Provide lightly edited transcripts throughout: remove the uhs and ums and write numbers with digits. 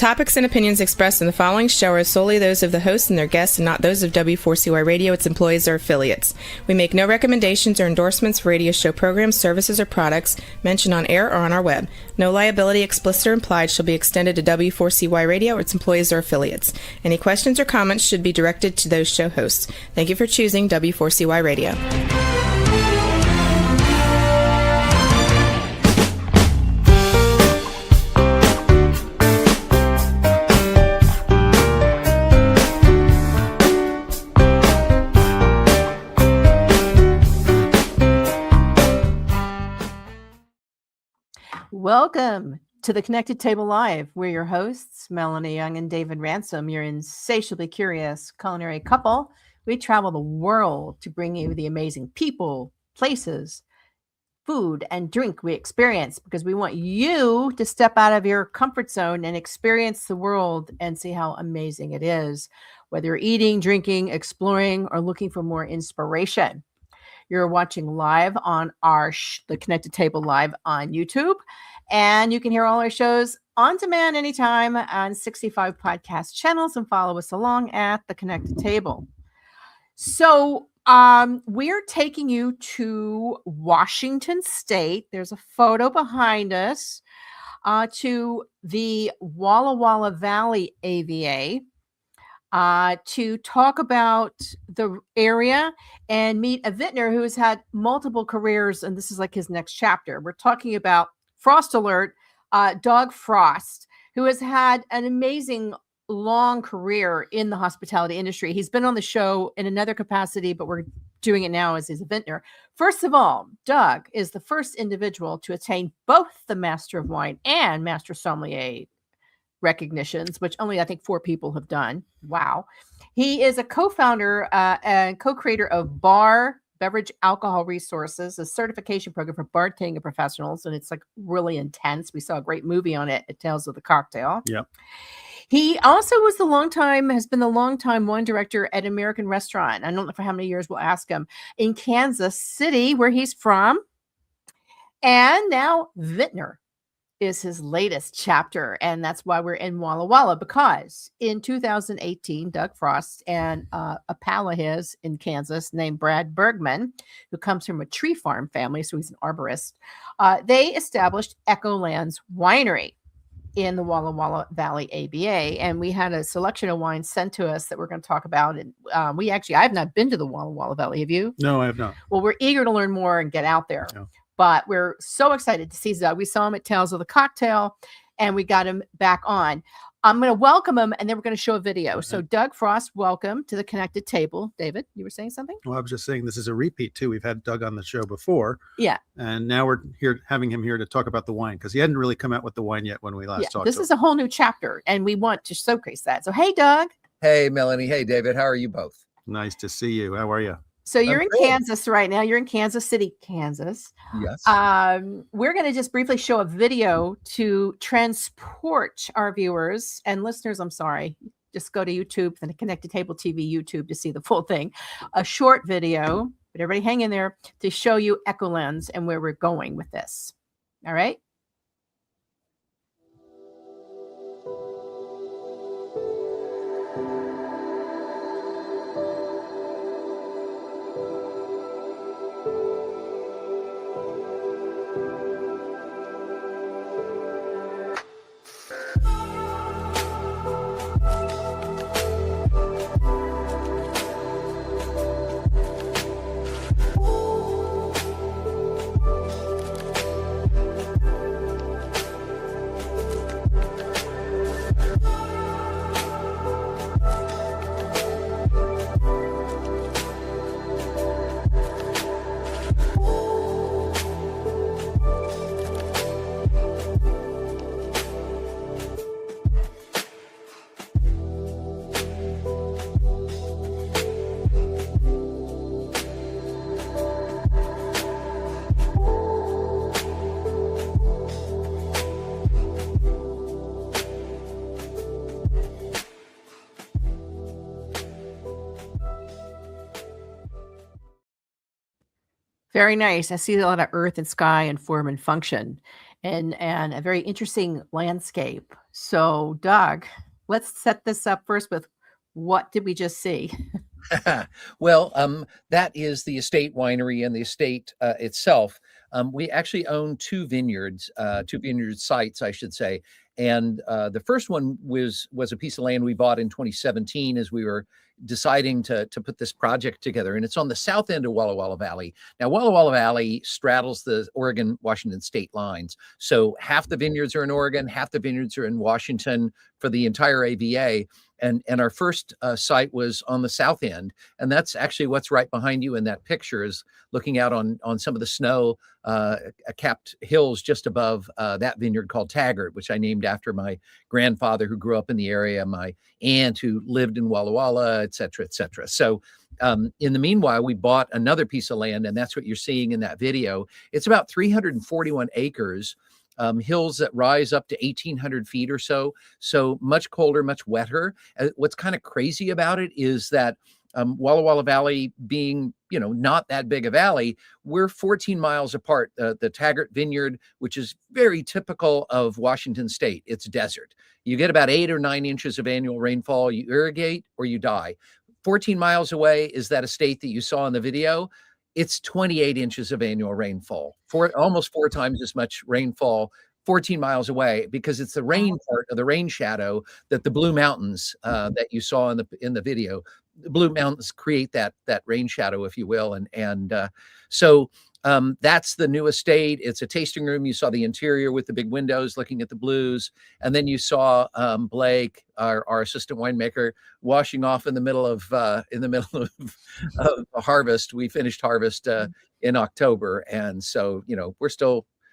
topics and opinions expressed in the following show are solely those of the host and their guests and not those of W4CY Radio, its employees, or affiliates. We make no recommendations or endorsements for radio show programs, services, or products mentioned on air or on our web. No liability, explicit or implied, shall be extended to W4CY Radio or its employees or affiliates. Any questions or comments should be directed to those show hosts. Thank you for choosing W4CY Radio. Welcome to the Connected Table Live. We're your hosts, Melanie Young and David Ransom, your insatiably curious culinary couple. We travel the world to bring you the amazing people, places, food, and drink we experience because we want you to step out of your comfort zone and experience the world and see how amazing it is, whether you're eating, drinking, exploring, or looking for more inspiration. You're watching live on the Connected Table Live on YouTube. And you can hear all our shows on demand anytime on 65 podcast channels and follow us along at the Connected Table. So we're taking you to Washington State. There's a photo behind us to the Walla Walla Valley AVA to talk about the area and meet a vintner who has had multiple careers. And this is like his next chapter. We're talking about Frost alert, Doug Frost, who has had an amazing long career in the hospitality industry. He's been on the show in another capacity, but we're doing it now as he's a vintner. First of all, Doug is the first individual to attain both the Master of Wine and Master Sommelier recognitions, which only I think 4 people have done. Wow. He is a co-founder and co-creator of Beverage Alcohol Resources, a certification program for bartending professionals, and it's like really intense. We saw a great movie on it, Tales of the Cocktail. Yep. He also has been the longtime wine director at American Restaurant. I don't know for how many years, we'll ask him, in Kansas City, where he's from. And now Vintner is his latest chapter. And that's why we're in Walla Walla, because in 2018, Doug Frost and a pal of his in Kansas named Brad Bergman, who comes from a tree farm family, so he's an arborist, they established Echolands Winery in the Walla Walla Valley ABA. And we had a selection of wines sent to us that we're going to talk about. And I have not been to the Walla Walla Valley. Have you? No, I have not. Well, we're eager to learn more and get out there. No. But we're so excited to see Doug. We saw him at Tales of the Cocktail, and we got him back on. I'm going to welcome him, and then we're going to show a video. Okay. So, Doug Frost, welcome to the Connected Table. David, you were saying something? Well, I was just saying this is a repeat, too. We've had Doug on the show before. Yeah. And now we're having him here to talk about the wine, because he hadn't really come out with the wine yet when we last talked. This is a whole new chapter, and we want to showcase that. So, hey, Doug. Hey, Melanie. Hey, David. How are you both? Nice to see you. How are you? So you're in Kansas right now. You're in Kansas City, Kansas. Yes. We're going to just briefly show a video to transport our viewers and listeners. I'm sorry. Just go to YouTube, the Connected Table TV YouTube, to see the full thing. A short video, but everybody hang in there, to show you Echolands and where we're going with this. All right. Very nice. I see a lot of earth and sky and form and function. and a very interesting landscape. So, Doug, let's set this up first with what did we just see? Well, that is the estate winery and the estate itself. We actually own two vineyard sites, I should say. And the first one was a piece of land we bought in 2017 as we were deciding to put this project together. And it's on the south end of Walla Walla Valley. Now, Walla Walla Valley straddles the Oregon-Washington state lines. So half the vineyards are in Oregon, half the vineyards are in Washington for the entire AVA. And our first site was on the south end. And that's actually what's right behind you in that picture, is looking out on some of the snow capped hills just above that vineyard called Taggart, which I named after my grandfather who grew up in the area, my aunt who lived in Walla Walla, et cetera, et cetera. So in the meanwhile, we bought another piece of land, and that's what you're seeing in that video. It's about 341 acres. Hills that rise up to 1,800 feet or so. So much colder, much wetter. What's kind of crazy about it is that Walla Walla Valley being, not that big a valley, we're 14 miles apart. The Taggart Vineyard, which is very typical of Washington State, it's desert. You get about 8 or 9 inches of annual rainfall. You irrigate or you die. 14 miles away is that estate that you saw in the video. It's 28 inches of annual rainfall, almost 4 times as much rainfall 14 miles away, because it's the rain part of the rain shadow that the Blue Mountains that you saw in the video. The Blue Mountains create that rain shadow, if you will, so that's the new estate. It's a tasting room. You saw the interior with the big windows looking at the blues, and then you saw Blake, our assistant winemaker, washing off in the middle of harvest. We finished harvest in October, and so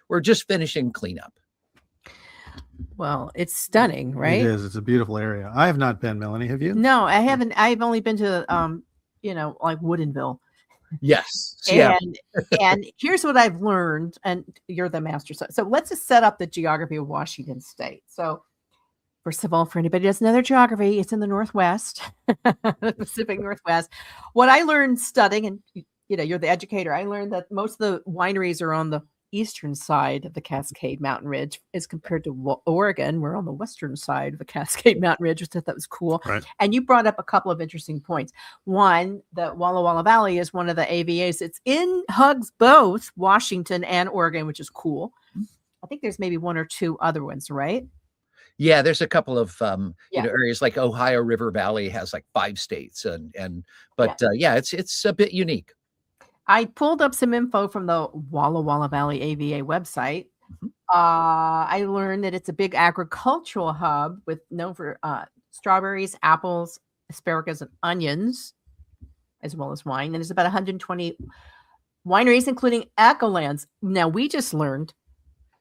we're just finishing cleanup. Well, it's stunning, right? It is. It's a beautiful area. I have not been, Melanie. Have you? No, I haven't. I've only been to like Woodinville. Yes. Yeah. And here's what I've learned, and you're the master. So let's just set up the geography of Washington State. So first of all, for anybody who doesn't know their geography, it's in the Northwest, the Pacific Northwest. What I learned studying, and you're the educator, I learned that most of the wineries are on the eastern side of the Cascade Mountain Ridge as compared to Oregon. We're on the western side of the Cascade Mountain Ridge, which I thought that was cool. Right. And you brought up a couple of interesting points. One, the Walla Walla Valley is one of the AVAs. It's hugs both Washington and Oregon, which is cool. I think there's maybe 1 or 2 other ones, right? Yeah, there's a couple of areas like Ohio River Valley has like 5 states, but it's a bit unique. I pulled up some info from the Walla Walla Valley AVA website. Mm-hmm. I learned that it's a big agricultural hub known for strawberries, apples, asparagus, and onions, as well as wine. And there's about 120 wineries, including Echolands. Now, we just learned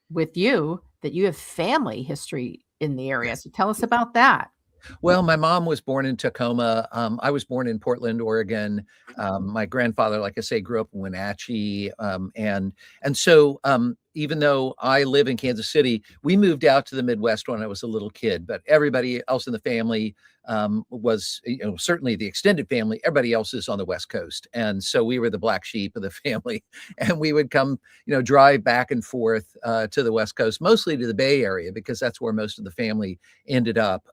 with you that you have family history in the area. So tell us about that. Well, my mom was born in Tacoma. I was born in Portland, Oregon. My grandfather, like I say, grew up in Wenatchee. And so even though I live in Kansas City, we moved out to the Midwest when I was a little kid. But everybody else in the family was, certainly the extended family, everybody else is on the West Coast. And so we were the black sheep of the family. And we would come, drive back and forth to the West Coast, mostly to the Bay Area, because that's where most of the family ended up.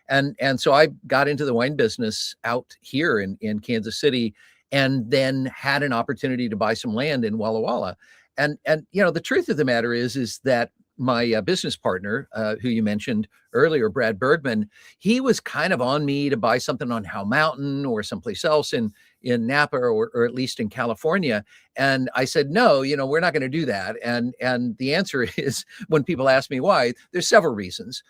And so I got into the wine business out here in Kansas City, and then had an opportunity to buy some land in Walla Walla. And the truth of the matter is that my business partner, who you mentioned earlier, Brad Bergman, he was kind of on me to buy something on Howe Mountain or someplace else in Napa or at least in California. And I said, no, we're not going to do that. And the answer is, when people ask me why, there's several reasons.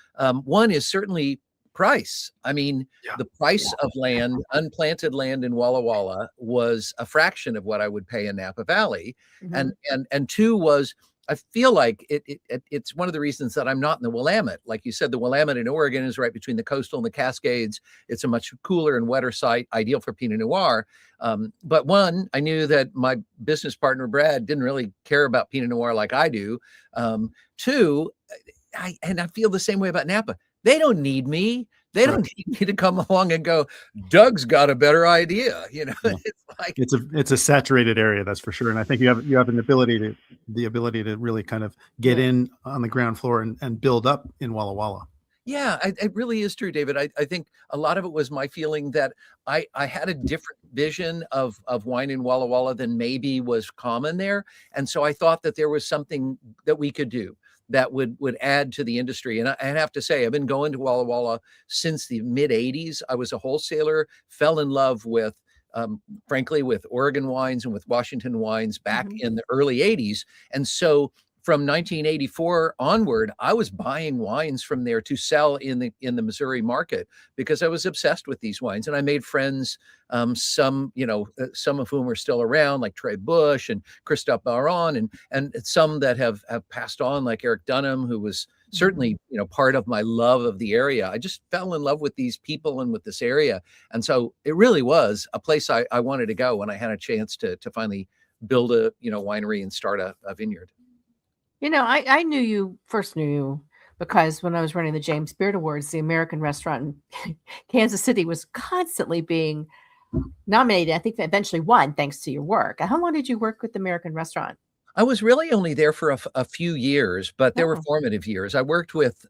One is certainly price. I mean, the price of land, unplanted land in Walla Walla, was a fraction of what I would pay in Napa Valley. Mm-hmm. And 2 was, I feel like it's one of the reasons that I'm not in the Willamette. Like you said, the Willamette in Oregon is right between the coastal and the Cascades. It's a much cooler and wetter site, ideal for Pinot Noir. But 1, I knew that my business partner, Brad, didn't really care about Pinot Noir like I do. 2, I feel the same way about Napa. They don't need me. They don't need me to come along and go, Doug's got a better idea. Yeah. It's like, It's a saturated area, that's for sure. And I think you have the ability to really kind of get in on the ground floor and build up in Walla Walla. yeah, it really is true, David. I think a lot of it was my feeling that I had a different vision of wine in Walla Walla than maybe was common there. And so I thought that there was something that we could do that would add to the industry. And I have to say, I've been going to Walla Walla since the mid 80s. I was a wholesaler, fell in love with, frankly, with Oregon wines and with Washington wines back in the early 80s. And so from 1984 onward, I was buying wines from there to sell in the Missouri market because I was obsessed with these wines. And I made friends, some of whom are still around, like Trey Bush and Christophe Baron, and some that have passed on, like Eric Dunham, who was certainly, part of my love of the area. I just fell in love with these people and with this area. And so it really was a place I wanted to go when I had a chance to finally build a, winery and start a vineyard. I first knew you because when I was running the James Beard Awards, the American restaurant in Kansas City was constantly being nominated. I think they eventually won thanks to your work. How long did you work with the American restaurant? I was really only there for a few years, but they were formative years. I worked with,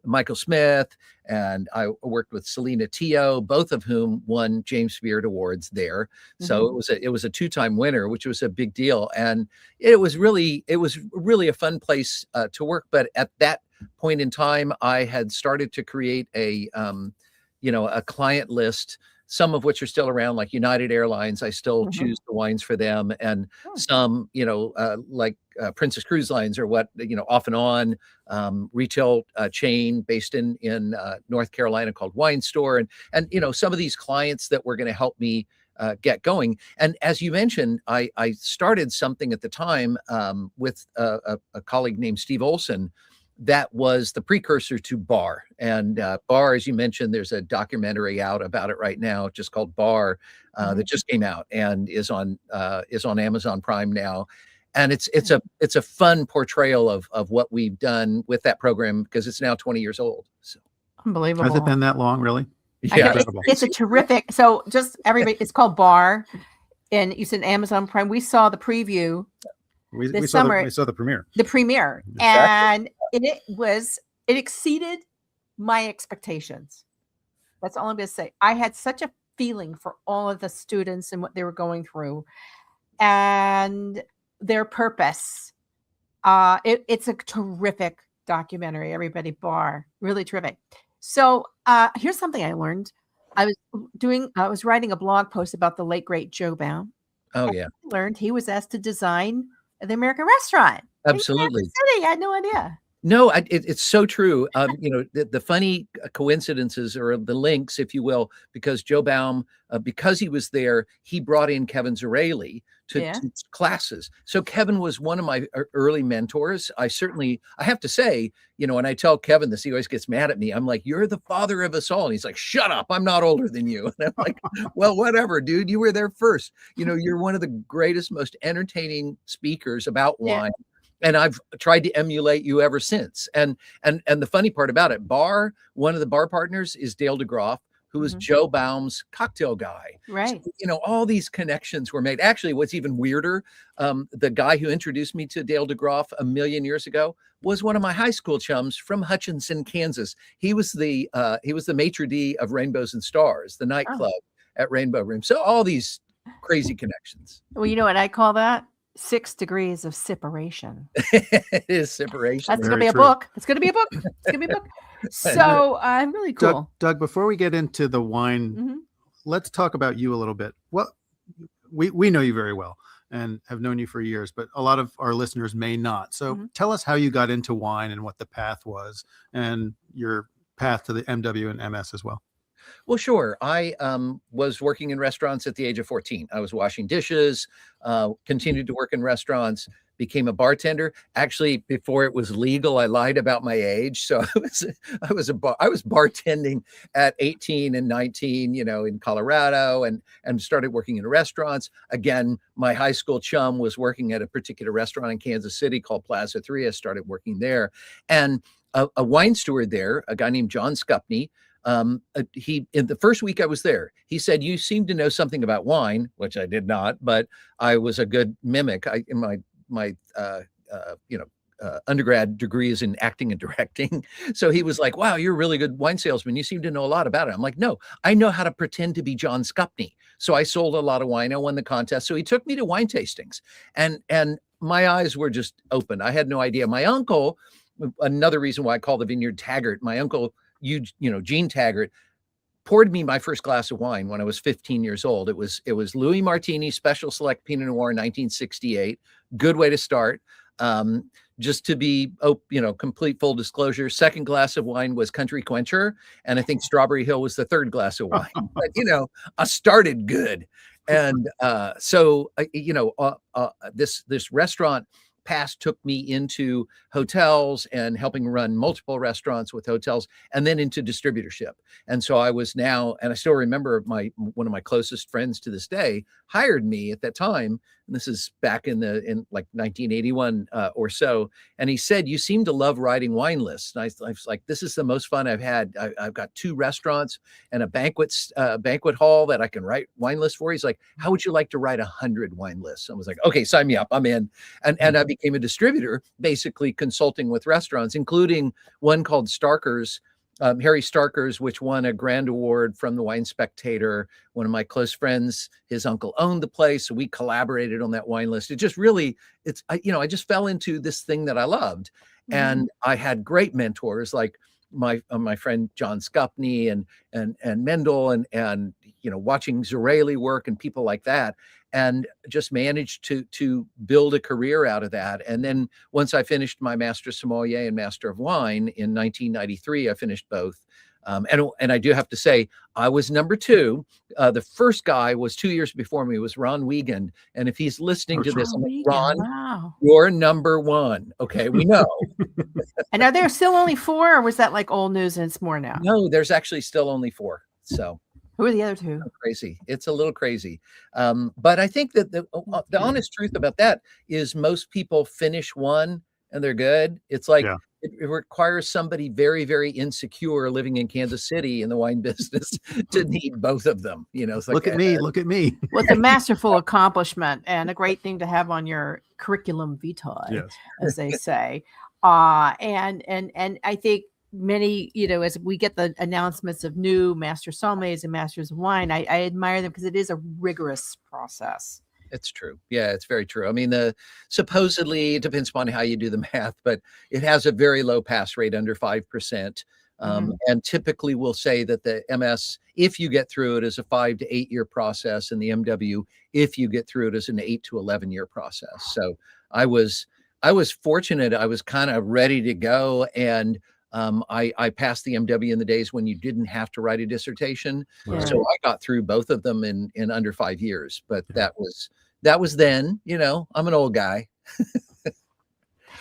Michael Smith, and I worked with Selena Tio, both of whom won James Beard Awards there. So it was a two-time winner, which was a big deal, and it was really a fun place to work. But at that point in time, I had started to create a client list, some of which are still around, like United Airlines. I still choose the wines for them. And some, like Princess Cruise Lines or off and on retail chain based in North Carolina called Wine Store. And some of these clients that were going to help me get going. And as you mentioned, I started something at the time with a colleague named Steve Olson. That was the precursor to Bar. And Bar, as you mentioned, there's a documentary out about it right now, just called Bar, that just came out and is on Amazon Prime now. And it's a fun portrayal of what we've done with that program because it's now 20 years old. So unbelievable. Has it been that long, really? Yeah, it's a terrific. So just everybody, it's called Bar, and you said Amazon Prime. We saw the preview. We saw the premiere. The premiere. Exactly. And it exceeded my expectations. That's all I'm going to say. I had such a feeling for all of the students and what they were going through and their purpose. It's a terrific documentary, everybody. Bar, really terrific. So here's something I learned. I was writing a blog post about the late, great Joe Baum. Oh, yeah. I learned he was asked to design the American restaurant. Absolutely. City. I had no idea. No, it's so true. The funny coincidences or the links, if you will, because Joe Baum, because he was there, he brought in Kevin Zarelli to teach classes. So Kevin was one of my early mentors. I have to say, and I tell Kevin this, he always gets mad at me. I'm like, you're the father of us all. And he's like, shut up. I'm not older than you. And I'm like, well, whatever, dude, you were there first. You're one of the greatest, most entertaining speakers about wine. And I've tried to emulate you ever since. And the funny part about it, one of the bar partners is Dale DeGroff, who was Joe Baum's cocktail guy. Right. So, all these connections were made. Actually, what's even weirder, the guy who introduced me to Dale DeGroff a million years ago was one of my high school chums from Hutchinson, Kansas. He was the maitre d' of Rainbows and Stars, the nightclub at Rainbow Room. So all these crazy connections. Well, you know what I call that? 6 degrees of separation. It is separation. That's going to be a book. It's going to be a book. It's going to be a book. So really cool. Doug, before we get into the wine, let's talk about you a little bit. Well, we know you very well and have known you for years, but a lot of our listeners may not. So tell us how you got into wine and what the path was and your path to the MW and MS as well. Well, sure. I was working in restaurants at the age of 14. I was washing dishes, continued to work in restaurants, became a bartender. Actually, before it was legal, I lied about my age. So I was bartending at 18 and 19, in Colorado, and started working in restaurants. Again, my high school chum was working at a particular restaurant in Kansas City called Plaza 3. I started working there. And a wine steward there, a guy named John Scupney, he, in the first week I was there, he said, "You seem to know something about wine," which I did not, but I was a good mimic. In my undergrad degree is in acting and directing. So he was like, "Wow, you're a really good wine salesman. You seem to know a lot about it." I'm like, "No, I know how to pretend to be John Scupney." So I sold a lot of wine. I won the contest. So he took me to wine tastings, and my eyes were just open. I had no idea. My uncle, another reason why I call the vineyard Taggart, my uncle, Gene Taggart, poured me my first glass of wine when I was 15 years old. It was Louis Martini Special Select Pinot Noir 1968. Good way to start. Just to be, complete full disclosure, second glass of wine was Country Quencher, and I think Strawberry Hill was the third glass of wine. But I started good, and this restaurant past took me into hotels and helping run multiple restaurants with hotels, and then into distributorship. And so I was now, and I still remember one of my closest friends to this day hired me at that time. And this is back in like 1981 or so. And he said, "You seem to love writing wine lists." And I was like, "This is the most fun I've had. I've got 2 restaurants and a banquet hall that I can write wine lists for." He's like, "How would you like to write 100 wine lists?" I was like, "Okay, sign me up. I'm in." And I became a distributor, basically consulting with restaurants, including one called Starker's, Harry Starker's, which won a grand award from the Wine Spectator. One of my close friends, his uncle owned the place, so we collaborated on that wine list. It just really, I just fell into this thing that I loved, and I had great mentors like my friend John Scupney and Mendel and watching Zarelli work and people like that, and just managed to build a career out of that. And then once I finished my Master Sommelier and Master of Wine in 1993, I finished both. And I do have to say, I was number 2. The first guy was 2 years before me, was Ron Wiegand. And if he's listening to this, Ron, wow, you're number 1. Okay, we know. And are there still only 4, or was that like old news and it's more now? No, there's actually still only 4. So who are the other 2? Crazy. It's a little crazy. But I think that the honest truth about that is most people finish one and they're good. It's like, it requires somebody very, very insecure living in Kansas City in the wine business to need both of them. It's like, look at me. Well, it's a masterful accomplishment and a great thing to have on your curriculum vitae, as they say. And I think many, as we get the announcements of new master sommeliers and masters of wine, I admire them because it is a rigorous process. It's true. Yeah, it's very true. I mean, supposedly it depends upon how you do the math, but it has a very low pass rate, under 5%. And typically we'll say that the MS, if you get through it, is a 5 to 8 year process, and the MW, if you get through it, is an 8 to 11 year process. So I was fortunate. I was kind of ready to go, and I passed the MW in the days when you didn't have to write a dissertation. Right. So I got through both of them in under 5 years. But that was then. I'm an old guy.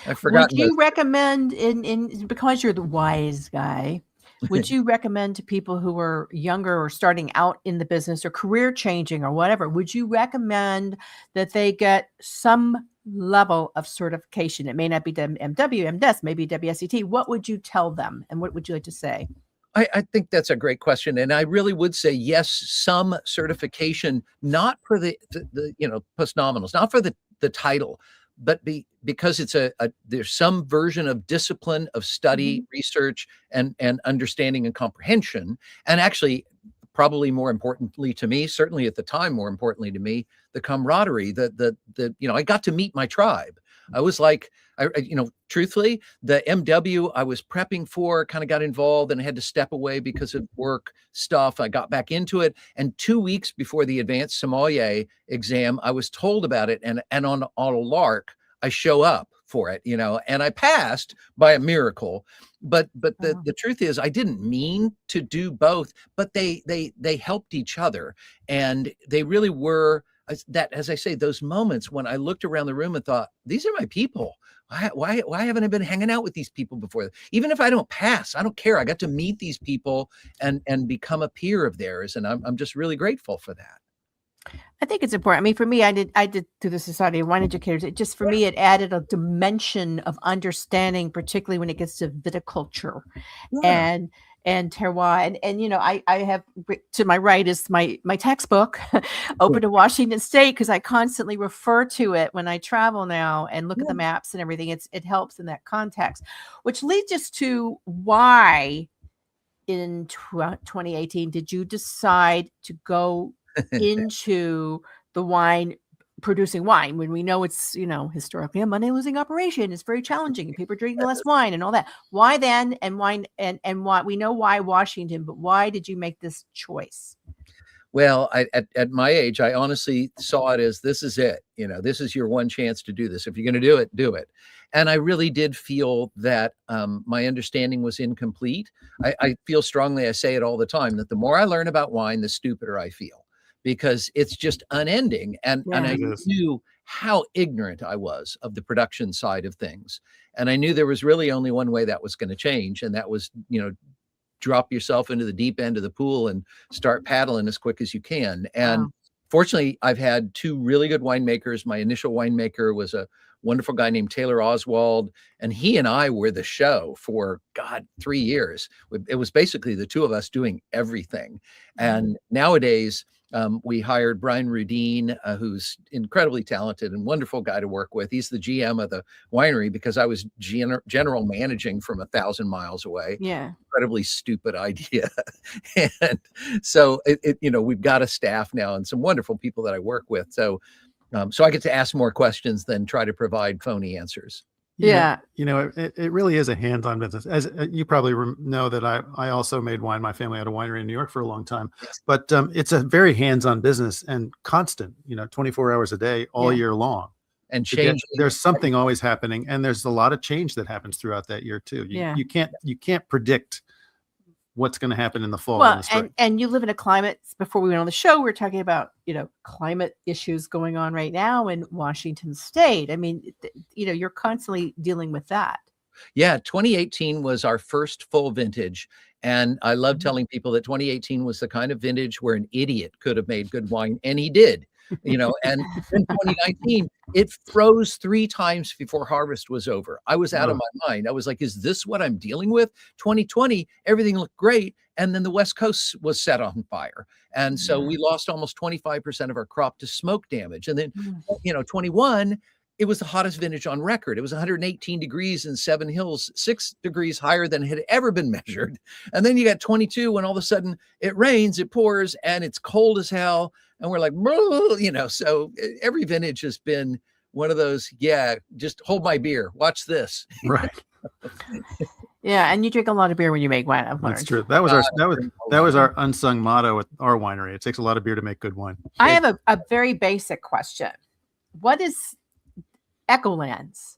I forgot. Would you recommend in because you're the wise guy, would you recommend to people who are younger or starting out in the business or career changing or whatever, would you recommend that they get some level of certification? It may not be MW, MDES, maybe WSET. What would you tell them, and what would you like to say? I think that's a great question, and I really would say yes, some certification, not for the postnominals, not for the title, but because it's there's some version of discipline, of study, research, and understanding and comprehension, and actually, probably more importantly to me, certainly at the time, more importantly to me, the camaraderie, I got to meet my tribe. I was like, truthfully, the MW I was prepping for kind of got involved and I had to step away because of work stuff. I got back into it. And 2 weeks before the advanced sommelier exam, I was told about it. And on a lark, I show up for it, and I passed by a miracle. But the truth is, I didn't mean to do both, but they helped each other. And they really were, that, as I say, those moments when I looked around the room and thought, these are my people. Why haven't I been hanging out with these people before? Even if I don't pass, I don't care. I got to meet these people and become a peer of theirs. And I'm just really grateful for that. I think it's important. I mean, for me, I did through the Society of Wine Educators. It just, for me, it added a dimension of understanding, particularly when it gets to viticulture and terroir. And I have, to my right is my textbook, Open to Washington State, because I constantly refer to it when I travel now and look at the maps and everything. It helps in that context, which leads us to why in 2018 did you decide to go into the producing wine, when we know it's, historically a money losing operation? It's very challenging and people are drinking less wine and all that. Why then? And why, and why, we know why Washington, but why did you make this choice? Well, at my age, I honestly saw it as, this is it. This is your one chance to do this. If you're going to do it, do it. And I really did feel that my understanding was incomplete. I feel strongly, I say it all the time, that the more I learn about wine, the stupider I feel, because it's just unending. And I knew how ignorant I was of the production side of things. And I knew there was really only one way that was going to change. And that was, drop yourself into the deep end of the pool and start paddling as quick as you can. And fortunately, I've had two really good winemakers. My initial winemaker was a wonderful guy named Taylor Oswald, and he and I were the show for 3 years. It was basically the two of us doing everything. And nowadays, we hired Brian Rudine, who's incredibly talented and wonderful guy to work with. He's the GM of the winery, because I was general managing from 1,000 miles away. Yeah. Incredibly stupid idea. And so we've got a staff now and some wonderful people that I work with. So I get to ask more questions than try to provide phony answers. It really is a hands-on business. As you probably know, that I also made wine. My family had a winery in New York for a long time, but it's a very hands-on business and constant, 24 hours a day, all year long. And change. There's something always happening, and there's a lot of change that happens throughout that year too. You can't predict what's going to happen in the fall. Well, and you live in a climate. Before we went on the show, we were talking about climate issues going on right now in Washington State. I mean, you're constantly dealing with that. Yeah, 2018 was our first full vintage, and I love telling people that 2018 was the kind of vintage where an idiot could have made good wine, and he did. And in 2019, it froze 3 times before harvest was over. I was out of my mind. I was like, is this what I'm dealing with? 2020, everything looked great. And then the West Coast was set on fire. And so we lost almost 25% of our crop to smoke damage. And then, 21, it was the hottest vintage on record. It was 118 degrees in Seven Hills, 6 degrees higher than had ever been measured. And then you got 22 when all of a sudden it rains, it pours, and it's cold as hell. And we're like, so every vintage has been one of those, just hold my beer, watch this. Right. Yeah, and you drink a lot of beer when you make wine. That's true. That was our unsung motto at our winery. It takes a lot of beer to make good wine. I have a very basic question. What is Echolands?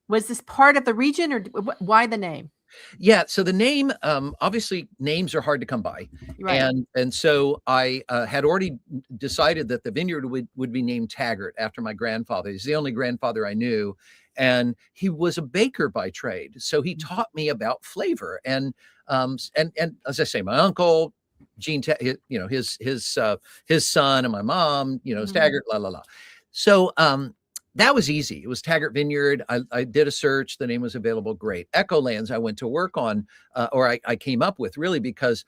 Was this part of the region, or why the name? Yeah, so the name, obviously names are hard to come by. Right. And so I had already decided that the vineyard would be named Taggart after my grandfather. He's the only grandfather I knew. And he was a baker by trade. So he taught me about flavor. And as I say, my uncle, Gene, his son, and my mom, Taggart, la, la, la. So, that was easy. It was Taggart Vineyard. I did a search. The name was available. Great. Echolands I went to work on, or I came up with, really, because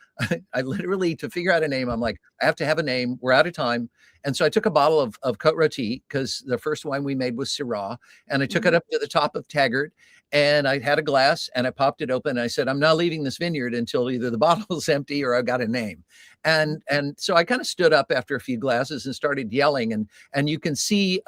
I literally, to figure out a name, I'm like, I have to have a name. We're out of time. And so I took a bottle of Côte Rôtie, because the first wine we made was Syrah. And I took it up to the top of Taggart, and I had a glass, and I popped it open. And I said, I'm not leaving this vineyard until either the bottle's empty or I've got a name. And so I kind of stood up after a few glasses and started yelling. And you can see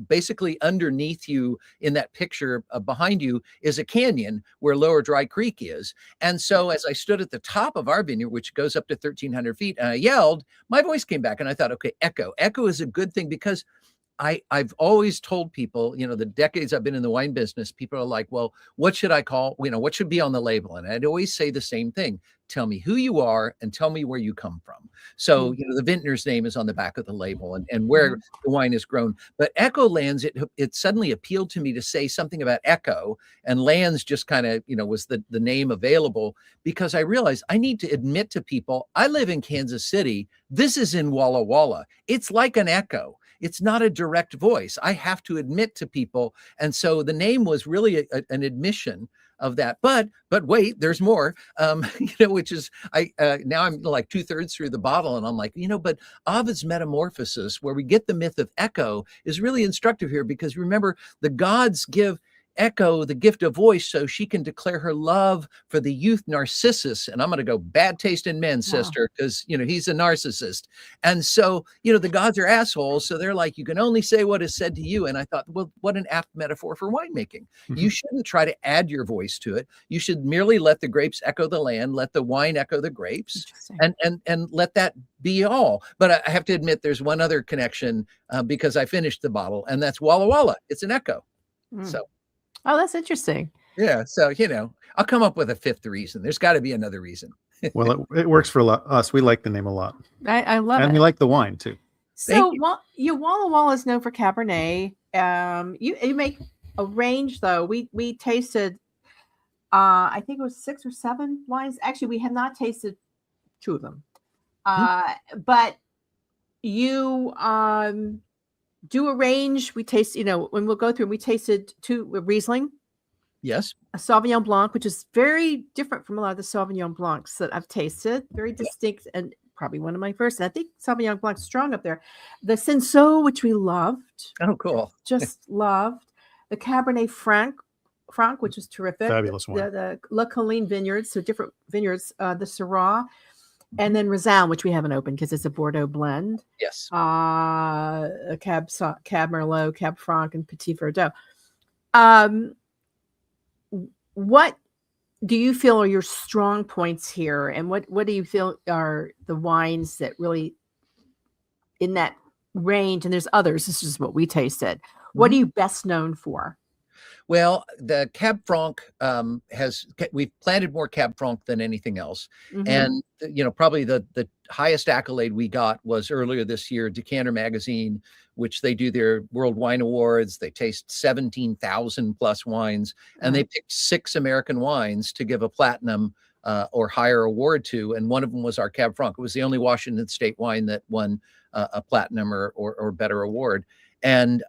basically underneath you in that picture behind you is a canyon where Lower Dry Creek is. And so as I stood at the top of our vineyard, which goes up to 1,300 feet, and I yelled, my voice came back. And I thought, okay, echo is a good thing, because I've always told people, the decades I've been in the wine business, people are like, well, what should I call, what should be on the label? And I'd always say the same thing: tell me who you are and tell me where you come from. So, the vintner's name is on the back of the label and where the wine is grown. But Echolands, it suddenly appealed to me to say something about echo, and lands just kind of, was the name available, because I realized I need to admit to people, I live in Kansas City. This is in Walla Walla. It's like an echo. It's not a direct voice. I have to admit to people. And so the name was really an admission of that. But wait, there's more, which is, now I'm like 2/3 through the bottle, and I'm like, but Ovid's Metamorphosis, where we get the myth of echo, is really instructive here, because remember, the gods give Echo the gift of voice so she can declare her love for the youth Narcissus. And I'm going to go bad taste in men, sister, because, he's a narcissist. And so, the gods are assholes. So they're like, you can only say what is said to you. And I thought, well, what an apt metaphor for winemaking. You shouldn't try to add your voice to it. You should merely let the grapes echo the land, let the wine echo the grapes, and let that be all. But I have to admit, there's one other connection, because I finished the bottle, and that's Walla Walla. It's an echo. So. Oh, that's interesting. Yeah. So, I'll come up with a fifth reason. There's got to be another reason. Well, it works for us. We like the name a lot. I love it. And we like the wine too. So, your Walla Walla is known for Cabernet. You make a range, though. We tasted, I think it was 6 or 7 wines. Actually, we have not tasted 2 of them. But you do a range. We taste, when we'll go through, we tasted 2 Riesling. Yes. A Sauvignon Blanc, which is very different from a lot of the Sauvignon Blancs that I've tasted. Very distinct, and probably one of my first. And I think Sauvignon Blanc's strong up there. The Cinsault, which we loved. Oh, cool. Just loved. The Cabernet Franc, which was terrific. Fabulous one. The La Colline vineyards, so different vineyards. The Syrah. And then Rosal, which we haven't opened because it's a Bordeaux blend. Yes. A Cab Merlot, Cab Franc, and Petit Verdot. What do you feel are your strong points here? And what do you feel are the wines that really in that range? And there's others. This is what we tasted. What are you best known for? Well, the Cab Franc we've planted more Cab Franc than anything else. And, probably the highest accolade we got was earlier this year, Decanter Magazine, which they do their World Wine Awards. They taste 17,000 plus wines, and they picked 6 American wines to give a platinum or higher award to. And one of them was our Cab Franc. It was the only Washington State wine that won a platinum or better award. And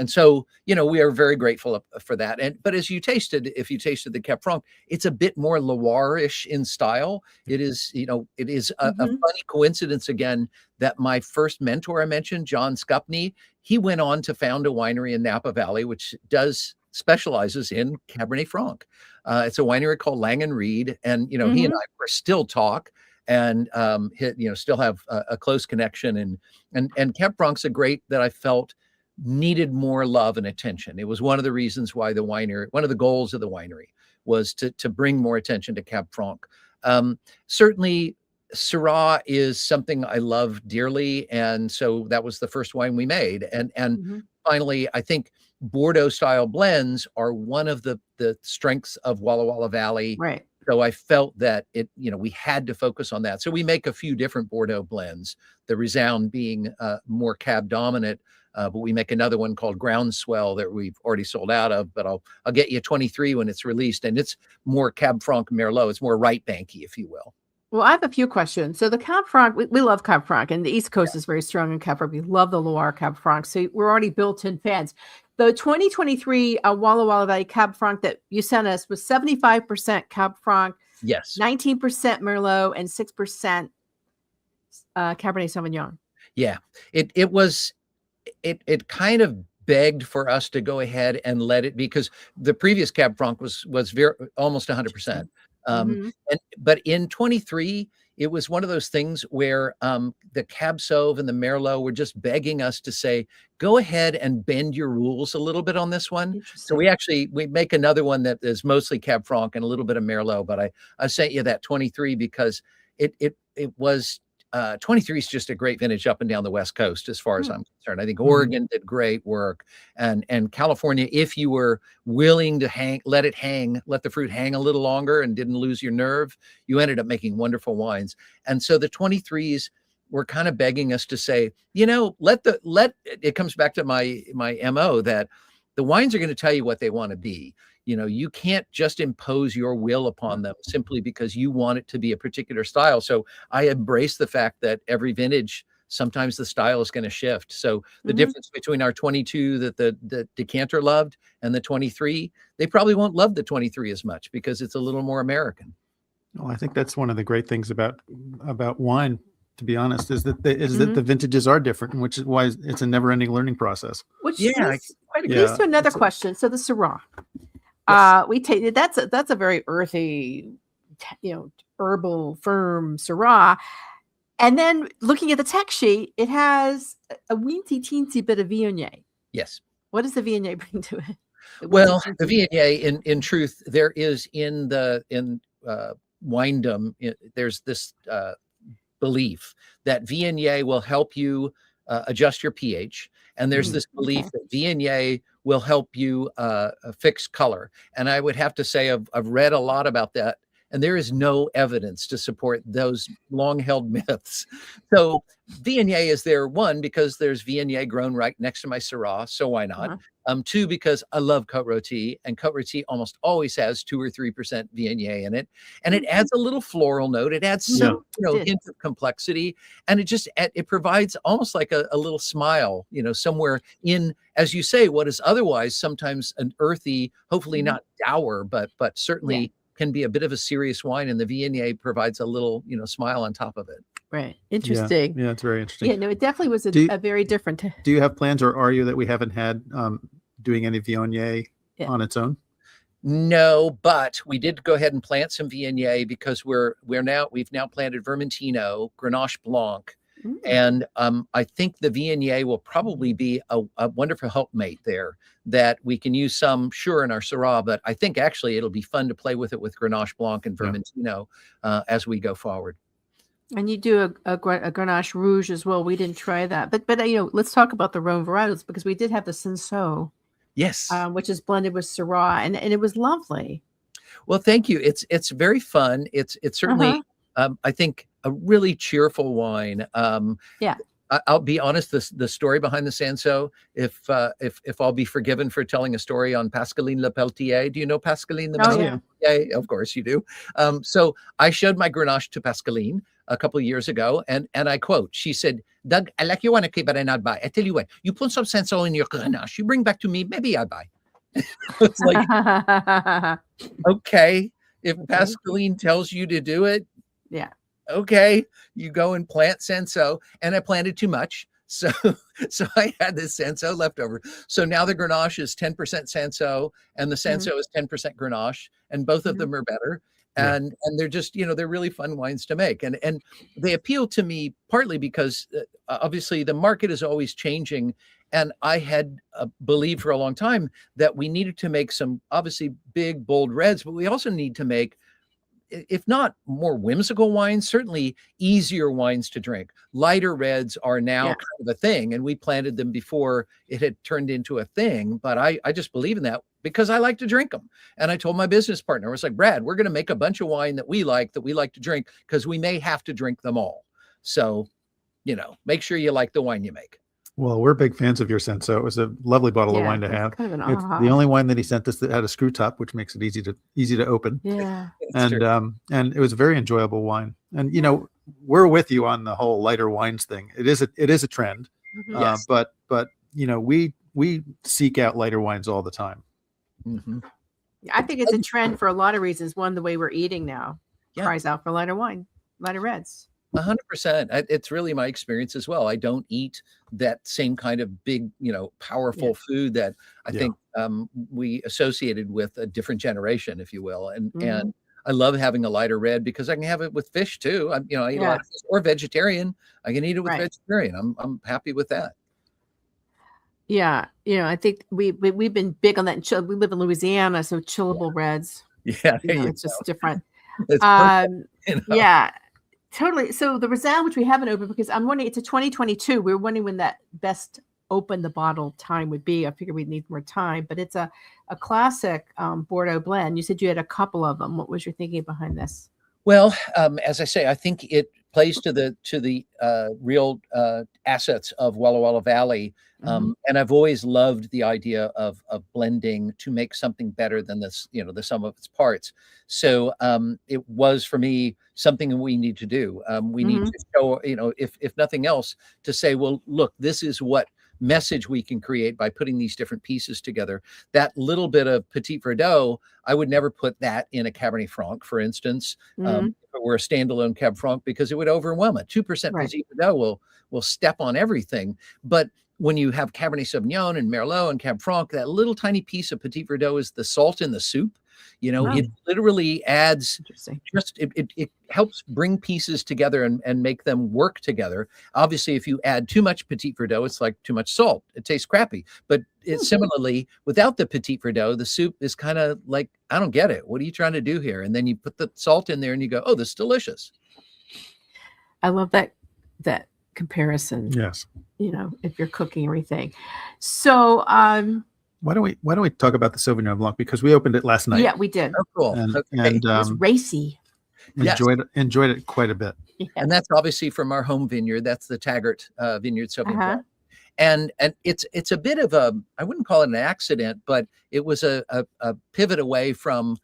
so, we are very grateful for that. But if you tasted the Cab Franc, it's a bit more Loire-ish in style. It is a funny coincidence again that my first mentor I mentioned, John Scupney, he went on to found a winery in Napa Valley, which specializes in Cabernet Franc. It's a winery called Lang and Reed. And, he and I still talk. And still have a close connection, and Cab Franc's a grape that I felt needed more love and attention. It was one of the reasons why one of the goals of the winery was to bring more attention to Cab Franc. Certainly, Syrah is something I love dearly, and so that was the first wine we made. And finally, I think Bordeaux style blends are one of the strengths of Walla Walla Valley. Right. So I felt that we had to focus on that. So we make a few different Bordeaux blends, the Resound being more Cab dominant, but we make another one called Groundswell that we've already sold out of, but I'll get you 23 when it's released, and it's more Cab Franc Merlot. It's more right banky, if you will. Well, I have a few questions. So the Cab Franc, we love Cab Franc, and the East Coast is very strong in Cab Franc. We love the Loire Cab Franc, so we're already built-in fans. The 2023 Walla Walla Valley Cab Franc that you sent us was 75% Cab Franc, yes, 19% Merlot, and 6% Cabernet Sauvignon. Yeah, it kind of begged for us to go ahead and let it, because the previous Cab Franc was very almost 100%. But in 23, it was one of those things where the Cab Sauv and the Merlot were just begging us to say, go ahead and bend your rules a little bit on this one. So we make another one that is mostly Cab Franc and a little bit of Merlot. But I sent you that 23 because it was 23 is just a great vintage up and down the West Coast, as far as I'm concerned. I think Oregon did great work, and California, if you were willing to let the fruit hang a little longer and didn't lose your nerve, you ended up making wonderful wines. And so the 23s were kind of begging us to say, it comes back to my MO that the wines are going to tell you what they want to be. You can't just impose your will upon them simply because you want it to be a particular style. So I embrace the fact that every vintage, sometimes the style is going to shift. So the difference between our 22 that the decanter loved and the 23, they probably won't love the 23 as much because it's a little more American. Well, I think that's one of the great things about wine, to be honest, is that the vintages are different, which is why it's a never-ending learning process. Which leads to another question. So the Syrah. We take that's a very earthy, herbal, firm Syrah. And then looking at the text sheet, it has a weensy-teensy bit of Viognier. Yes. What does the Viognier bring to it? Well, the Viognier, in truth, there is in winedom, there's this belief that Viognier will help you adjust your pH. And there's this belief that Viognier will help you fix color. And I would have to say I've read a lot about that, and there is no evidence to support those long-held myths. So Viognier is there, one, because there's Viognier grown right next to my Syrah, so why not? Two, because I love Côte Rôtie, and Côte Rôtie almost always has 2 or 3% Viognier in it, and it adds a little floral note. It adds some, hint of complexity, and it provides almost like a little smile, somewhere in, as you say, what is otherwise sometimes an earthy, hopefully not dour, but certainly can be a bit of a serious wine, and the Viognier provides a little, smile on top of it. Right. Interesting. Yeah, it's very interesting. Yeah, no, it definitely was a very different. Do you have plans, or are you, that we haven't had doing any Viognier on its own? No, but we did go ahead and plant some Viognier because we've now planted Vermentino, Grenache Blanc, and I think the Viognier will probably be a wonderful helpmate there that we can use some, sure, in our Syrah, but I think actually it'll be fun to play with it with Grenache Blanc and Vermentino as we go forward. And you do a Grenache Rouge as well. We didn't try that, but let's talk about the Rhone varietals, because we did have the Cinsault, yes, which is blended with Syrah, and it was lovely. Well, thank you. It's very fun. It's certainly I think a really cheerful wine. I'll be honest, the story behind the Cinsault, if I'll be forgiven for telling a story on Pascaline Lepelletier. Do you know Pascaline Lepelletier? Yeah, of course you do. So I showed my Grenache to Pascaline a couple of years ago, and I quote, she said, "Doug, I like your wine, okay, but I not buy. I tell you what, you put some Cinsault in your Grenache, you bring back to me, maybe I buy." It's like, okay, if Pascaline tells you to do it, okay, you go and plant Cinsault, and I planted too much. So I had this Cinsault left over. So now the Grenache is 10% Cinsault, and the Cinsault is 10% Grenache, and both of them are better. And they're just, they're really fun wines to make. And they appeal to me partly because obviously the market is always changing. And I had believed for a long time that we needed to make some obviously big, bold reds, but we also need to make, if not more whimsical wines, certainly easier wines to drink. Lighter reds are now kind of a thing, and we planted them before it had turned into a thing. But I just believe in that because I like to drink them. And I told my business partner, I was like, Brad, we're going to make a bunch of wine that we like to drink, because we may have to drink them all. So, make sure you like the wine you make. Well, we're big fans of your Cinsault. It was a lovely bottle of wine to have. Kind of it's the only wine that he sent us that had a screw top, which makes it easy to open. Yeah. And it was a very enjoyable wine. And we're with you on the whole lighter wines thing. It is a trend. Yes. But we seek out lighter wines all the time. I think it's a trend for a lot of reasons. One, the way we're eating now cries out for lighter wine, lighter reds. 100%. It's really my experience as well. I don't eat that same kind of big, powerful food that I think we associated with a different generation, if you will. And I love having a lighter red because I can have it with fish too. I eat a lot of fish, or vegetarian. I can eat it with vegetarian. I'm happy with that. Yeah, I think we've been big on that. We live in Louisiana, so chillable reds. Yeah, it's just different. It's perfect, Yeah. Totally. So the Roselle, which we haven't opened because I'm wondering, it's a 2022. We were wondering when that best open the bottle time would be. I figured we'd need more time, but it's a classic Bordeaux blend. You said you had a couple of them. What was your thinking behind this? Well, as I say, I think it plays to the real assets of Walla Walla Valley. And I've always loved the idea of blending to make something better than this, the sum of its parts. So it was for me something we need to do. We need to show, if nothing else, to say, well, look, this is what message we can create by putting these different pieces together. That little bit of Petit Verdot, I would never put that in a Cabernet Franc, for instance, if it were a standalone Cab Franc, because it would overwhelm it. 2% Petit Verdot will step on everything. But when you have Cabernet Sauvignon and Merlot and Cab Franc, that little tiny piece of Petit Verdot is the salt in the soup. It literally adds, it helps bring pieces together and make them work together. Obviously, if you add too much Petit Verdot, it's like too much salt. It tastes crappy. But similarly, without the Petit Verdot, the soup is kind of like, I don't get it. What are you trying to do here? And then you put the salt in there and you go, oh, this is delicious. I love that comparison. Yes. If you're cooking everything. So, why don't we talk about the Sauvignon Blanc, because we opened it last night. Yeah, we did. Oh, cool. And it was racy. Enjoyed it quite a bit. Yes. And that's obviously from our home vineyard. That's the Taggart Vineyard Sauvignon Blanc. And it's a bit of I wouldn't call it an accident, but it was a pivot away from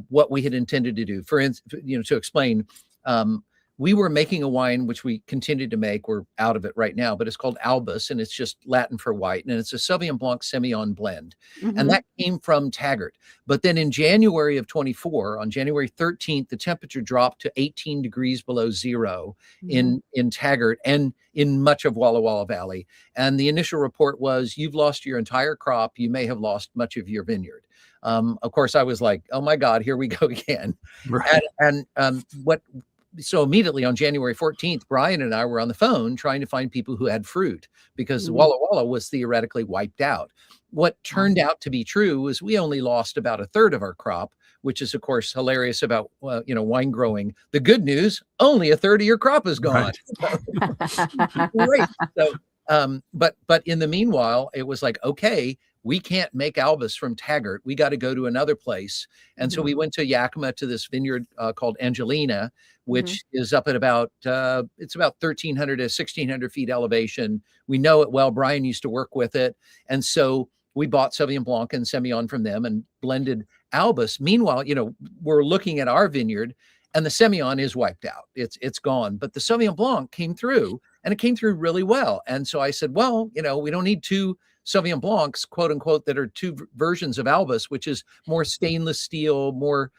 what we had intended to do. For instance, to explain, we were making a wine, which we continue to make. We're out of it right now, but it's called Albus, and it's just Latin for white. And it's a Sauvignon Blanc Semillon blend. And that came from Taggart. But then in January of 24, on January 13th, the temperature dropped to 18 degrees below zero in Taggart and in much of Walla Walla Valley. And the initial report was, you've lost your entire crop. You may have lost much of your vineyard. Of course, I was like, oh my God, here we go again. Right. So immediately on January 14th, Brian and I were on the phone trying to find people who had fruit, because Walla Walla was theoretically wiped out. What turned out to be true was we only lost about a third of our crop, which is, of course, hilarious about, wine growing. The good news, only a third of your crop is gone. Right. Great. So, but in the meanwhile, it was like, okay, we can't make Albus from Taggart. We got to go to another place. And so we went to Yakima to this vineyard called Angelina, which is up at about, it's about 1,300 to 1,600 feet elevation. We know it well. Brian used to work with it. And so we bought Sauvignon Blanc and Semillon from them and blended Albus. Meanwhile, we're looking at our vineyard and the Semillon is wiped out. It's gone. But the Sauvignon Blanc came through, and it came through really well. And so I said, well, we don't need two Sauvignon Blancs, quote unquote, that are two versions of Albus, which is more stainless steel, more,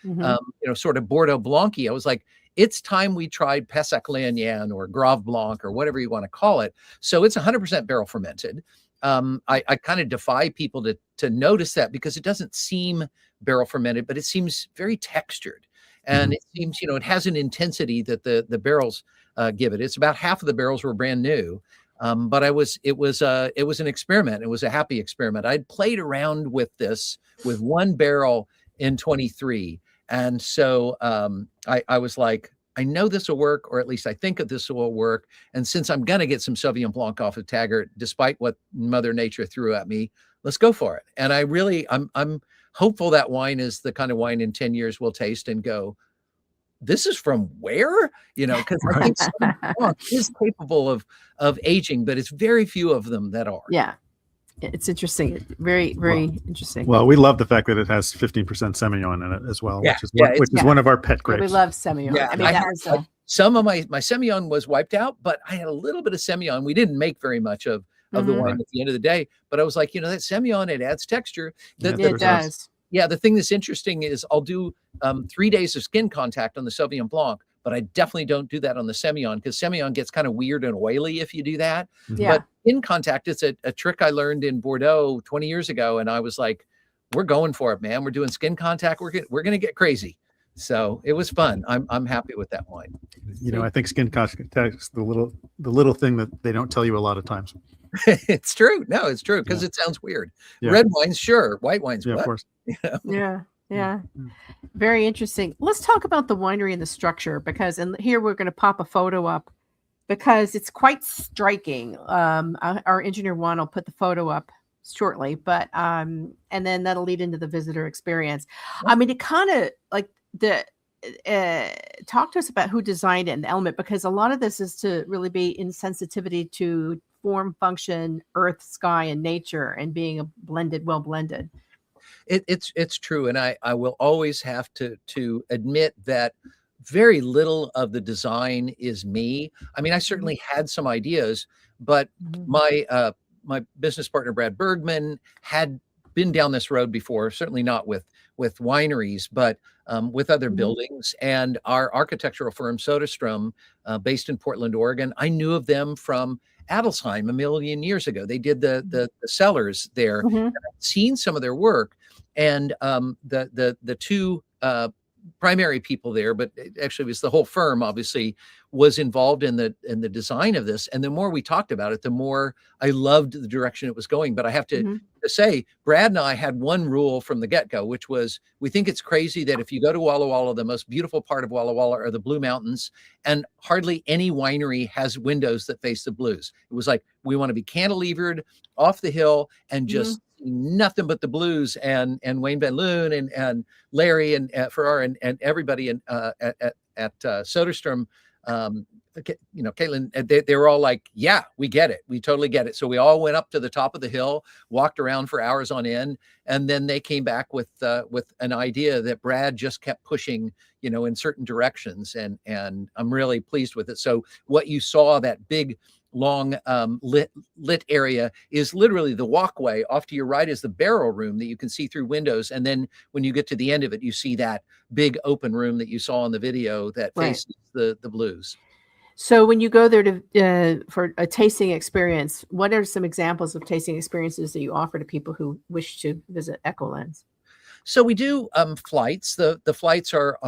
sort of Bordeaux Blanc-y. I was like, it's time we tried Pessac Léognan or Grave Blanc or whatever you want to call it. So it's 100% barrel fermented. I kind of defy people to notice that, because it doesn't seem barrel fermented, but it seems very textured. And it seems, it has an intensity that the barrels give it. It's about half of the barrels were brand new. But it was an experiment. It was a happy experiment. I'd played around with this with one barrel in 23. And so I was like, I know this will work, or at least I think that this will work. And since I'm going to get some Sauvignon Blanc off of Taggart, despite what Mother Nature threw at me, let's go for it. And I'm hopeful that wine is the kind of wine in 10 years we'll taste and go, this is from where? Because I think Sauvignon Blanc is capable of aging, but it's very few of them that are. Yeah. It's interesting. Very, very interesting. Well, we love the fact that it has 15% Semillon in it as well, which is one of our pet grapes. We love Semillon. Yeah, I mean, that was some of my Semillon was wiped out, but I had a little bit of Semillon. We didn't make very much of the wine at the end of the day, but I was like, that Semillon, it adds texture. It does. Yeah, the thing that's interesting is I'll do 3 days of skin contact on the Sauvignon Blanc, but I definitely don't do that on the Semillon, because Semillon gets kind of weird and oily if you do that. Yeah. But in contact, it's a trick I learned in Bordeaux 20 years ago, and I was like, we're going for it, man. We're doing skin contact. We're going to get crazy. So it was fun. I'm happy with that wine. I think skin contact is the little thing that they don't tell you a lot of times. It's true. No, it's true, because it sounds weird. Yeah. Red wines, sure. White wines, yeah, what? Of course. Yeah. Yeah. Very interesting. Let's talk about the winery and the structure, because and here we're going to pop a photo up because it's quite striking. Our engineer Juan will put the photo up shortly, but and then that'll lead into the visitor experience. I mean, it kind of like the talk to us about who designed it and the element, because a lot of this is to really be in sensitivity to form, function, earth, sky, and nature, and being a well blended. It's true, and I will always have to admit that very little of the design is me. I mean, I certainly had some ideas, but my business partner Brad Bergman had been down this road before. Certainly not with wineries, but with other buildings. And our architectural firm Soderstrom, based in Portland, Oregon, I knew of them from Adelsheim a million years ago. They did the cellars there. And I'd seen some of their work, and the two primary people there, but actually it was the whole firm, obviously, was involved in the design of this. And the more we talked about it, the more I loved the direction it was going. But I have to say, Brad and I had one rule from the get-go, which was, we think it's crazy that if you go to Walla Walla, the most beautiful part of Walla Walla are the Blue Mountains, and hardly any winery has windows that face the blues. It was like, we want to be cantilevered off the hill and just nothing but the blues. And Wayne Van Loon and Larry and Farrar and everybody at Soderstrom, Caitlin, they were all like, yeah, we get it. We totally get it. So we all went up to the top of the hill, walked around for hours on end. And then they came back with an idea that Brad just kept pushing, in certain directions. And I'm really pleased with it. So what you saw, that big, long lit area, is literally the walkway. Off to your right is the barrel room that you can see through windows. And then when you get to the end of it, you see that big open room that you saw in the video that faces the blues. So when you go there to for a tasting experience, what are some examples of tasting experiences that you offer to people who wish to visit Echolands? So we do flights. The flights are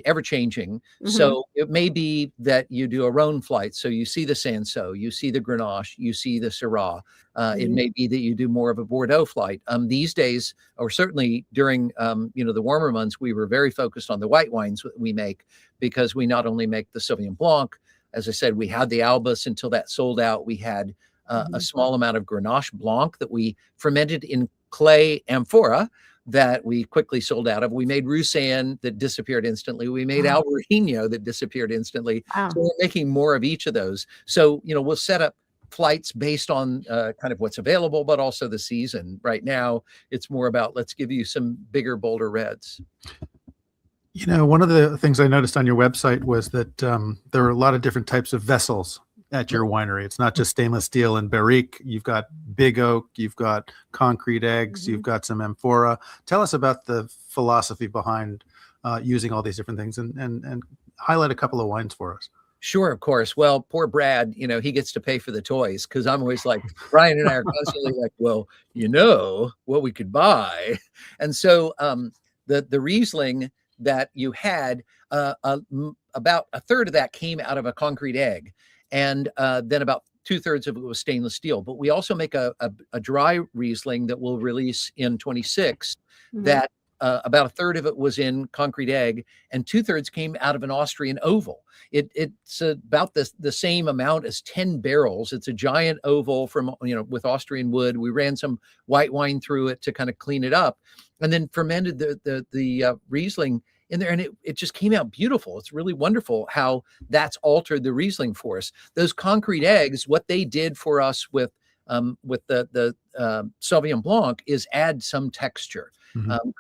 ever changing. So it may be that you do a Rhone flight. So you see the Sanso, you see the Grenache, you see the Syrah. It may be that you do more of a Bordeaux flight. These days, or certainly during the warmer months, we were very focused on the white wines that we make, because we not only make the Sauvignon Blanc. As I said, we had the Albus until that sold out. We had a small amount of Grenache Blanc that we fermented in clay amphora that we quickly sold out of. We made Roussanne that disappeared instantly. We made Albarino that disappeared instantly. So we're making more of each of those. So, we'll set up flights based on kind of what's available, but also the season. Right now, it's more about, let's give you some bigger, bolder reds. One of the things I noticed on your website was that there are a lot of different types of vessels at your winery. It's not just stainless steel and barrique. You've got big oak, you've got concrete eggs, you've got some amphora. Tell us about the philosophy behind using all these different things, and highlight a couple of wines for us. Sure, of course. Well, poor Brad, he gets to pay for the toys, because I'm always like, Brian and I are constantly like, well, what we could buy. And so the Riesling that you had, about a third of that came out of a concrete egg. And then about 2/3 of it was stainless steel. But we also make a dry Riesling that we'll release in 26 that about a third of it was in concrete egg, and 2/3 came out of an Austrian oval. It's about the same amount as 10 barrels. It's a giant oval from, with Austrian wood. We ran some white wine through it to kind of clean it up, and then fermented the Riesling in there, and it just came out beautiful. It's really wonderful how that's altered the Riesling for us. Those concrete eggs, what they did for us with the Sauvignon Blanc is add some texture.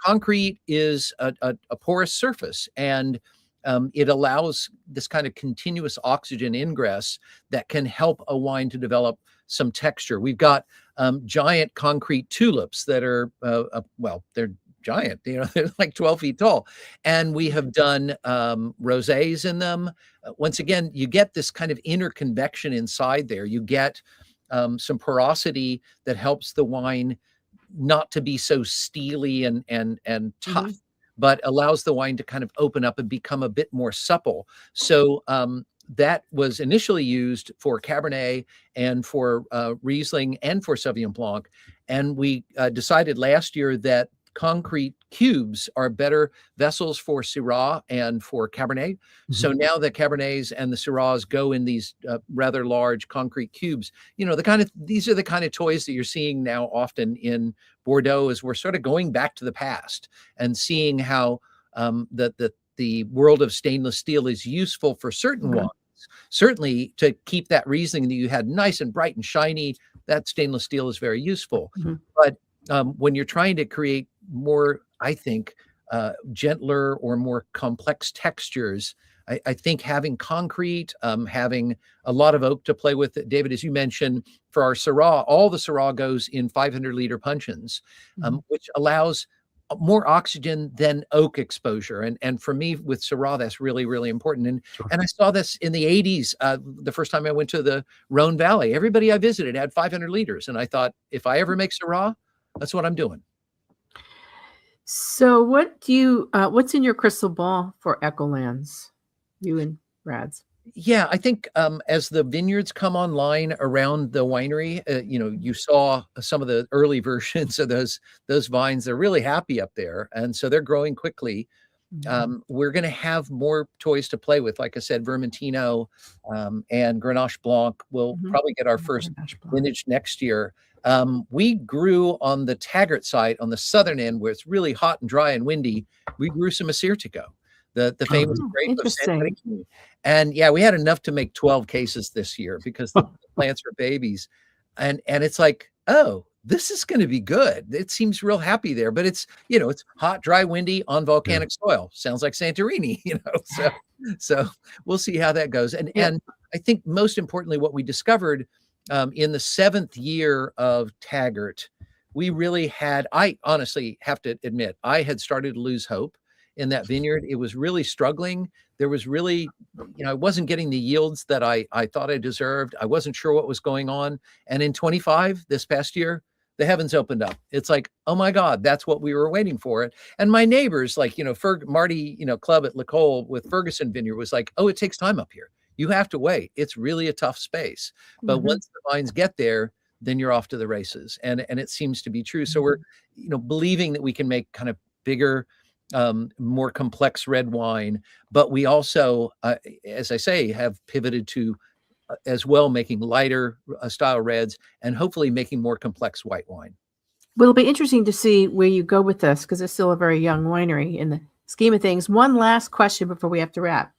Concrete is a porous surface, and it allows this kind of continuous oxygen ingress that can help a wine to develop some texture. We've got giant concrete tulips that are, they're giant, they're like 12 feet tall. And we have done rosés in them. Once again, you get this kind of inner convection inside there. You get some porosity that helps the wine not to be so steely and tough, but allows the wine to kind of open up and become a bit more supple. So that was initially used for Cabernet and for Riesling and for Sauvignon Blanc. And we decided last year that concrete cubes are better vessels for Syrah and for Cabernet. So now the Cabernets and the Syrahs go in these rather large concrete cubes. These are the kind of toys that you're seeing now often in Bordeaux, as we're sort of going back to the past and seeing how the world of stainless steel is useful for certain wines. Certainly to keep that Riesling that you had nice and bright and shiny, that stainless steel is very useful. But when you're trying to create more, I think, gentler or more complex textures, I think having concrete, having a lot of oak to play with, David, as you mentioned, for our Syrah, all the Syrah goes in 500-liter puncheons, which allows more oxygen than oak exposure. And for me with Syrah, that's really, really important. And I saw this in the 80s, the first time I went to the Rhone Valley. Everybody I visited had 500 liters. And I thought, if I ever make Syrah, that's what I'm doing. So what's in your crystal ball for Echolands, you and Brad's? Yeah, I think as the vineyards come online around the winery, you saw some of the early versions of those vines. They're really happy up there, and so they're growing quickly. We're going to have more toys to play with. Like I said, Vermentino and Grenache Blanc will probably get our first vintage next year. We grew on the Taggart site on the southern end, where it's really hot and dry and windy. We grew some Assyrtiko, the famous grape of San Joaquin. And yeah, we had enough to make 12 cases this year because the plants are babies. And it's like, oh, this is going to be good. It seems real happy there, but it's hot, dry, windy on volcanic soil. Sounds like Santorini, so we'll see how that goes. And I think most importantly, what we discovered in the 7th year of Taggart, we really had, I honestly have to admit, I had started to lose hope in that vineyard. It was really struggling. There was really, I wasn't getting the yields that I thought I deserved. I wasn't sure what was going on. And in 25, this past year, the heavens opened up. It's like, oh my God, that's what we were waiting for. And my neighbors, like, Marty, Club at Lacole with Ferguson Vineyard was like, oh, it takes time up here. You have to wait. It's really a tough space. But once the vines get there, then you're off to the races. And it seems to be true. So we're, believing that we can make kind of bigger, more complex red wine, but we also, as I say, have pivoted to as well making lighter style reds and hopefully making more complex white wine. Well, it'll be interesting to see where you go with this because it's still a very young winery in the scheme of things. One last question before we have to wrap.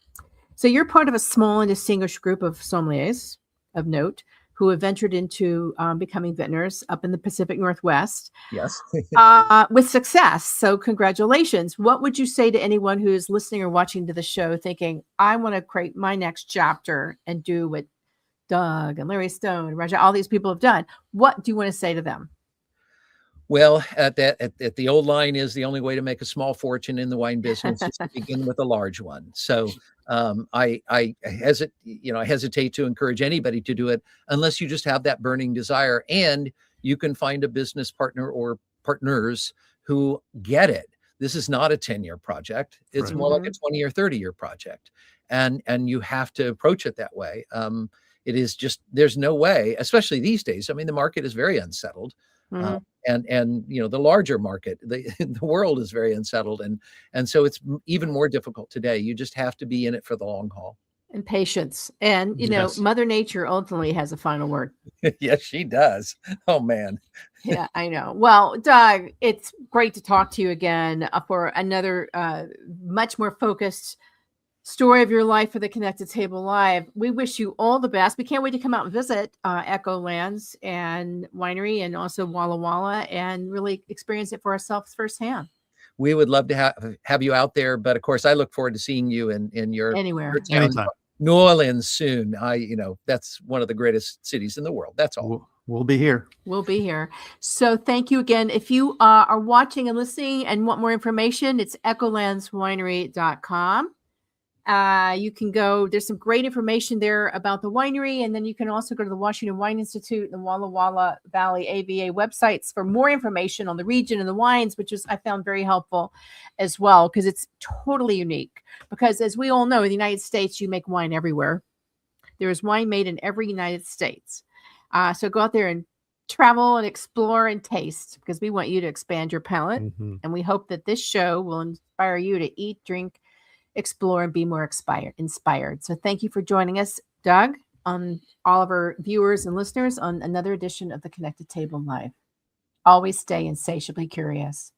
So you're part of a small and distinguished group of sommeliers of note who have ventured into becoming vintners up in the Pacific Northwest. Yes. With success. So congratulations. What would you say to anyone who is listening or watching to the show thinking, I want to create my next chapter and do what Doug and Larry Stone, Roger, all these people have done? What do you want to say to them? Well, at the old line is the only way to make a small fortune in the wine business is to begin with a large one. So I hesitate to encourage anybody to do it unless you just have that burning desire and you can find a business partner or partners who get it. This is not a 10-year project. It's more like a 20 or 30-year project. And you have to approach it that way. It is just, there's no way, especially these days. I mean, the market is very unsettled. And the larger market, the world is very unsettled. And so it's even more difficult today. You just have to be in it for the long haul. And patience. And, Mother Nature ultimately has a final word. Yes, she does. Oh, man. Yeah, I know. Well, Doug, it's great to talk to you again for another much more focused story of your life for the Connected Table Live. We wish you all the best. We can't wait to come out and visit Echolands and Winery and also Walla Walla and really experience it for ourselves firsthand. We would love to have you out there, but of course, I look forward to seeing you in your anywhere, your town, anytime. New Orleans soon. That's one of the greatest cities in the world. That's all. We'll be here. We'll be here. So thank you again. If you are watching and listening and want more information, it's echolandswinery.com. You can go, there's some great information there about the winery. And then you can also go to the Washington Wine Institute and the Walla Walla Valley AVA websites for more information on the region and the wines, which I found very helpful as well, because it's totally unique. Because as we all know, in the United States, you make wine everywhere. There is wine made in every United States. So go out there and travel and explore and taste, because we want you to expand your palate. Mm-hmm. And we hope that this show will inspire you to eat, drink, explore, and be more inspired. So thank you for joining us, Doug, on all of our viewers and listeners on another edition of the Connected Table Live. Always stay insatiably curious.